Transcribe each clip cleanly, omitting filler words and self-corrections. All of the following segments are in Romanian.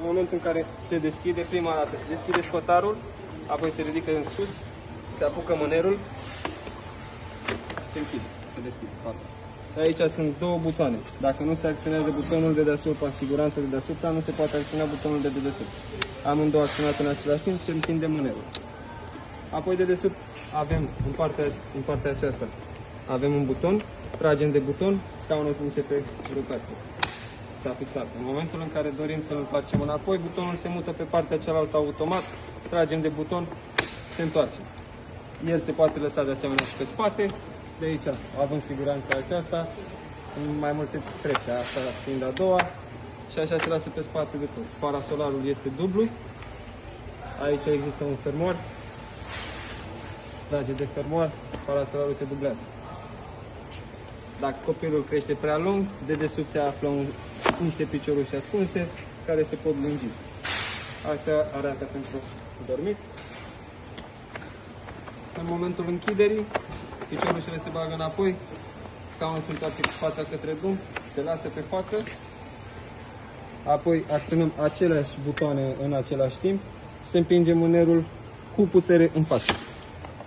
În momentul în care se deschide, prima dată se deschide spătarul, apoi se ridică în sus, se apucă mânerul, se închide, se deschide. Aici sunt două butoane. Dacă nu se acționează butonul de deasupra, siguranță de deasupra, nu se poate acționa butonul de dedesubt. Amândouă acționate în același timp, se întinde mânerul. Apoi de desubt avem, în partea aceasta, avem un buton, tragem de buton, scaunul începe rotație. S-a fixat. În momentul în care dorim să-l întoarcem înapoi, butonul se mută pe partea cealaltă automat, tragem de buton, se întoarce. El se poate lăsa de asemenea și pe spate, de aici având siguranța aceasta, în mai multe trepte, asta fiind a doua, și așa se lasă pe spate de tot. Parasolarul este dublu, aici există un fermoar, trage de fermoar, parasolarul se dublează. Dacă copilul crește prea lung, dedesubt se află niște picioruși ascunse care se pot lungi. Aceea arată pentru dormit. În momentul închiderii, piciorușele se bagă înapoi, scaunul se întoarce cu fața către drum, se lasă pe față, apoi acționăm aceleași butoane în același timp, se împinge mânerul cu putere în față.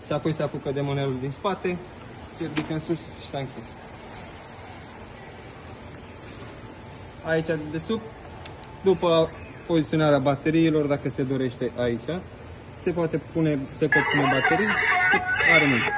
Și apoi se apucă de mânerul din spate, se ridică în sus și s-a închis. Aici de sub, după poziționarea bateriilor, dacă se dorește aici, se pot pune baterii și are muzică.